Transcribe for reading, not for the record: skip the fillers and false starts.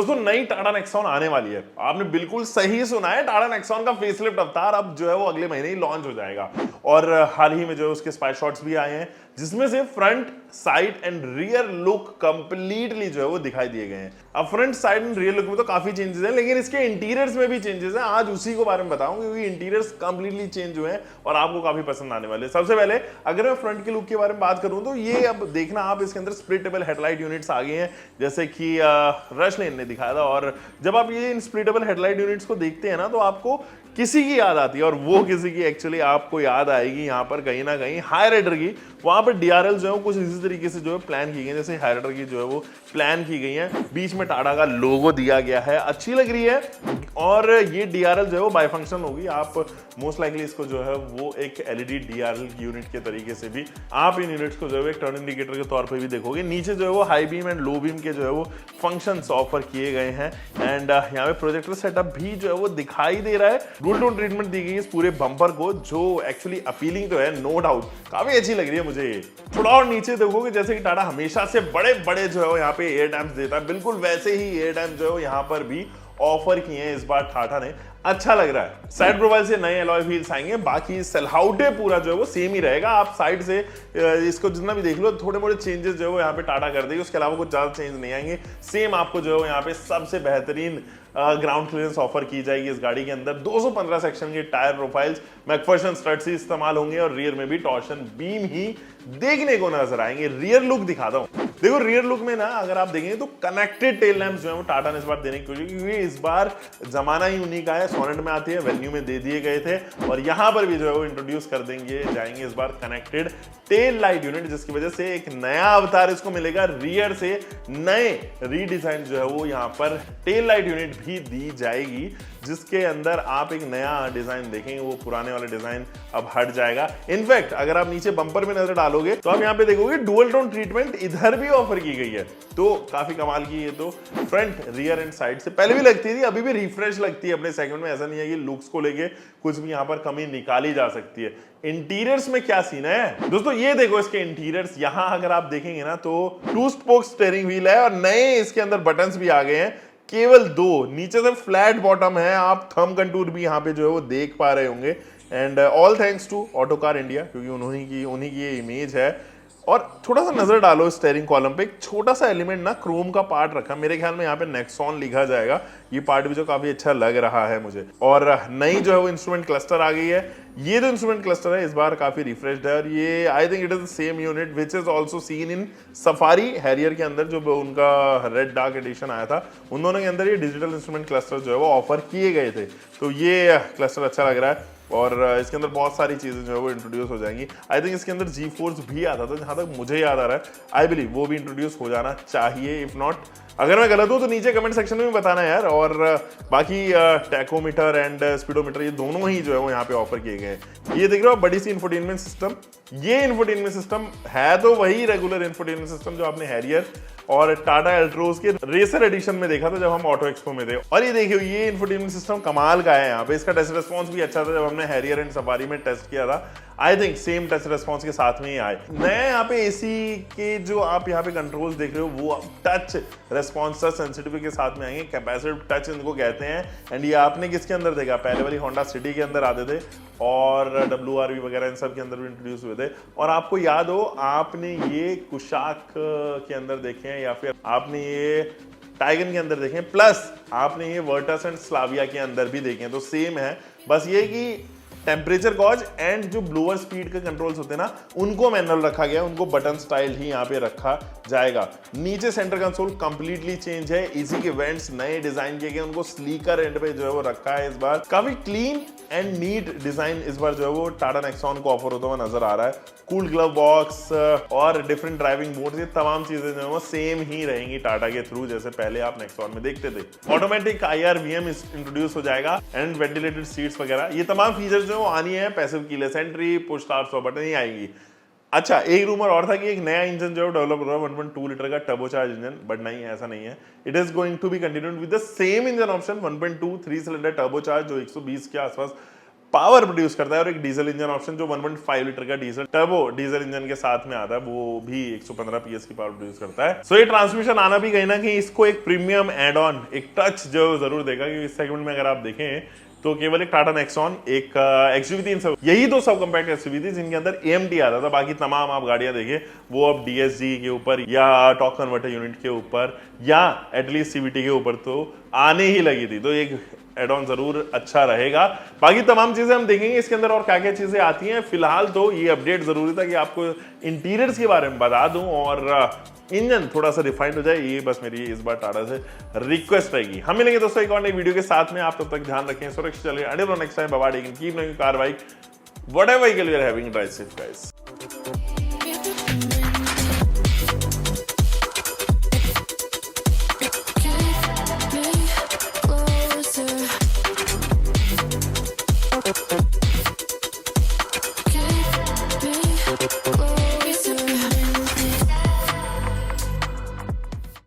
दोस्तों नई टाटा नेक्सॉन आने वाली है। आपने बिल्कुल सही सुना है, टाटा नेक्सॉन का फेसलिफ्ट अवतार अब जो है वो अगले महीने ही लॉन्च हो जाएगा। और हाल ही में जो है उसके स्पाई शॉट्स भी आए हैं, जिसमें से front side and rear look completely जो है वो दिखाई दिए गए हैं। अब front side and rear look में तो काफी चेंजेस हैं, लेकिन इसके इंटीरियर्स में भी चेंजेस हैं। आज उसी को बारे में बताऊंगा, क्योंकि इंटीरियर्स कंप्लीटली चेंज हुए हैं और आपको काफी पसंद आने वाले हैं। सबसे पहले अगर मैं फ्रंट के लुक के बारे में बात करूं तो ये अब देखना आप, इसके अंदर स्प्लिटेबल हेडलाइट यूनिट्स आ गए हैं, जैसे कि रश लेन ने दिखाया था। और जब आप ये इन स्प्लिटेबल हेडलाइट यूनिट्स को देखते हैं ना, तो आपको किसी की याद आती है, और वो किसी की एक्चुअली आपको याद आएगी यहाँ पर कहीं ना कहीं हाईराइडर की। वहां पर डीआरएल जो है कुछ इसी तरीके से जो है प्लान की गई है, जैसे हाईराइडर की जो है वो प्लान की गई है। बीच में टाटा का लोगो दिया गया है, अच्छी लग रही है। और ये डीआरएल जो है वो बाईफंक्शन होगी। आप मोस्ट लाइकली इसको जो है वो एक एलईडी डीआरएल यूनिट के तरीके से भी आप इन यूनिट्स को जो है एक टर्न इंडिकेटर के तौर पे भी देखोगे। नीचे जो है वो high beam and low beam के जो है वो फंक्शंस ऑफर किए गए हैं। एंड यहाँ पे प्रोजेक्टर सेटअप भी जो है वो दिखाई दे रहा है। डुअल टोन ट्रीटमेंट दी गई है इस पूरे बम्पर को, जो एक्चुअली अपीलिंग तो है, नो डाउट काफी अच्छी लग रही है मुझे ये। थोड़ा और नीचे देखोगे, जैसे कि टाटा हमेशा से बड़े बड़े जो है वो यहाँ पे एयर डैम्स देता है, बिल्कुल वैसे ही एयर डैम्स जो है वो यहाँ पर भी ऑफर किए हैं इस बार टाटा ने। अच्छा लग रहा है। साइड प्रोफाइल से नए अलॉय व्हील्स आएंगे, बाकी सेलहाउटे पूरा जो है वो सेम ही रहेगा। आप साइड से इसको जितना भी देख लो, थोड़े मोड़े चेंजेस जो है वो यहाँ पे टाटा कर देगी, उसके अलावा कुछ ज्यादा चेंज नहीं आएंगे। सेम आपको जो है यहाँ पे सबसे बेहतरीन ग्राउंड क्लियरेंस ऑफर की जाएगी इस गाड़ी के अंदर। 215 सेक्शन के टायर प्रोफाइल्स, मैकफर्सन स्टड्स ही इस्तेमाल होंगे और रियर में भी टॉर्शन बीम ही देखने को नजर आएंगे। रियर लुक दिखाता हूं, देखो रियर लुक में ना अगर आप देखेंगे तो कनेक्टेड टेल लैंप्स जो है वो टाटा ने इस बार देने की कोशिश की, क्योंकि इस बार जमाना ही उन्हीं का है। सोनेट में आती है, वेन्यू में दे दिए गए थे, और यहां पर भी जो है वो इंट्रोड्यूस कर देंगे जाएंगे इस बार कनेक्टेड टेल लाइट यूनिट, जिसकी वजह से एक नया अवतार इसको मिलेगा। रियर से नए रीडिजाइन जो है वो यहाँ पर टेल लाइट यूनिट भी दी जाएगी, जिसके अंदर आप एक नया डिजाइन देखेंगे। वो पुराने वाला डिजाइन अब हट जाएगा। इनफैक्ट अगर आप नीचे बम्पर में नजर डालोगे तो आप यहाँ पे देखोगे डुअल टोन ट्रीटमेंट इधर भी ऑफर की गई है, तो काफी कमाल की है। तो फ्रंट रियर एंड साइड से पहले भी लगती थी, अभी भी रिफ्रेश लगती है अपने सेगमेंट में। ऐसा नहीं है कि लुक्स को लेके कुछ भी यहाँ पर कमी निकाली जा सकती है। इंटीरियर्स में क्या सीन है दोस्तों, ये देखो इसके इंटीरियर्स। यहां अगर आप देखेंगे ना तो 2 स्पोक स्टीयरिंग व्हील है, और नए इसके अंदर बटन्स भी आ गए हैं, केवल 2। नीचे से फ्लैट बॉटम है, आप थंब कंटूर भी यहाँ पे जो है वो देख पा रहे होंगे। And all thanks to Autocar India, क्योंकि उन्हीं की ये इमेज है। और थोड़ा सा नजर डालो स्टीयरिंग कॉलम पे, एक छोटा सा एलिमेंट ना क्रोम का पार्ट रखा, मेरे ख्याल में यहाँ पे नेक्सॉन लिखा जाएगा। ये पार्ट भी जो काफी अच्छा लग रहा है मुझे। और नई जो है वो इंस्ट्रूमेंट क्लस्टर आ गई है। ये जो इंस्ट्रूमेंट क्लस्टर है इस बार काफी रिफ्रेश्ड है, और ये I think it is the same unit which is also seen in safari Harrier के अंदर, जो उनका रेड डार्क एडिशन आया था, उन दोनों के अंदर ये डिजिटल इंस्ट्रूमेंट क्लस्टर जो है वो ऑफर किए गए थे। तो ये क्लस्टर अच्छा लग रहा है, और इसके अंदर बहुत सारी चीजें जो है वो इंट्रोड्यूस हो जाएंगी। आई थिंक इसके अंदर जी फोर्स भी आता था, जहां तक मुझे याद आ रहा है। आई बिलीव वो भी इंट्रोड्यूस हो जाना चाहिए। इफ नॉट, अगर मैं गलत हूं तो नीचे कमेंट सेक्शन में भी बताना यार। और बाकी टैकोमीटर एंड स्पीडोमीटर ये दोनों ही जो है वो यहाँ पे ऑफर किए गए हैं। ये देख रहे हो बड़ी सी इंफोटेनमेंट सिस्टम। ये इंफोटेनमेंट सिस्टम है तो वही रेगुलर इंफोटेनमेंट सिस्टम जो आपने हैरियर और टाटा एल्ट्रोज के रेसर एडिशन में देखा था जब हम ऑटो एक्सपो में थे। और ये देखिए ये इंफोटेनमेंट सिस्टम कमाल का है यहाँ पे। इसका टेस्ट रिस्पॉन्स भी अच्छा था जब हमने हैरियर एंड सफारी में टेस्ट किया था। I think same touch response के साथ में ही आए। नए यहाँ पे एसी के जो आप यहाँ पे कंट्रोल्स देख रहे हो वो टच रिस्पॉन्स सेंसिटिव के साथ में आएंगे, कैपेसिटिव टच इनको कहते हैं। एंड ये आपने किसके अंदर देखा, पहले वाली होंडा सिटी के अंदर आते थे, और WRV वगैरह इन सब के अंदर भी इंट्रोड्यूस हुए थे। और आपको याद हो आपने ये कुशाक के अंदर देखे हैं, या फिर आपने ये टाइगन के अंदर देखे, प्लस आपने ये वर्टस एंड स्लाविया के अंदर भी देखे हैं। तो सेम है, बस ये कि टेम्परेचर गॉज एंड जो ब्लोअर स्पीड के कंट्रोल्स होते हैं ना, उनको मैनुअल रखा गया, उनको बटन स्टाइल ही यहाँ पे रखा जाएगा। नीचे सेंटर कंसोल कंप्लीटली चेंज है, इसी के वेंट्स नए डिजाइन किए गए, उनको स्लीकर एंड पे जो है वो रखा है। इस बार काफी क्लीन एंड नीट डिजाइन इस बार जो है वो टाटा नेक्सॉन को ऑफर होता हुआ नजर आ रहा है। कूल ग्लव बॉक्स और डिफरेंट ड्राइविंग मोड्स, ये तमाम चीजें जो है वो सेम ही रहेंगी टाटा के थ्रू, जैसे पहले आप नेक्सॉन में देखते थे। ऑटोमेटिक IRVM इंट्रोड्यूस हो जाएगा एंड वेंटिलेटेड सीट्स वगैरह, ये तमाम फीचर्स जो आनी है। Passive keyless entry, push start stop button ही आएगी। अच्छा, एक रूमर और था कि एक नया इंजन जो डेवलप हो रहा है 1.2 लीटर का टर्बोचार्ज इंजन, बट नहीं, ऐसा नहीं है। It is going to be continued with the same engine option 1.2 3 cylinder turbocharge, जो 120 के आसपास पावर प्रोड्यूस करता है और एक डीजल इंजन ऑप्शन जो 1.5 लीटर का डीजल टर्बो डीजल इंजन के साथ में आता है वो भी 115 पीएस की पावर प्रोड्यूस करता है। सो ये ट्रांसमिशन आना भी कहीं ना कहीं इसको एक प्रीमियम एड ऑन, एक टच जो जरूर देगा, क्योंकि इस सेगमेंट में अगर आप देखें तो केवल एक टाटा नेक्सॉन, एक XUV300, यही दो सब कम्पैक्ट एसयूवी थी जिनके अंदर AMT आता था। बाकी तमाम आप गाड़ियां देखें वो अब DSG के ऊपर या टॉर्क कन्वर्टर यूनिट के ऊपर या एटलीस्ट CVT के ऊपर तो आने ही लगी थी। तो एक एड ऑन जरूर अच्छा रहेगा। बाकी तमाम चीजें हम देखेंगे इसके अंदर और क्या क्या चीजें आती हैं। फिलहाल तो ये अपडेट जरूरी था कि आपको इंटीरियर्स के बारे में बता दूं और इंजन थोड़ा सा रिफाइंड हो जाए, ये बस मेरी इस बार टाटा से रिक्वेस्ट रहेगी। हम मिलेंगे दोस्तों एक और नई वीडियो के साथ में। आप तब तक ध्यान रखें, सुरक्षित चलिए। Until next time, bye bye. Keep doing car bike whatever vehicle you are having, drive safe guys.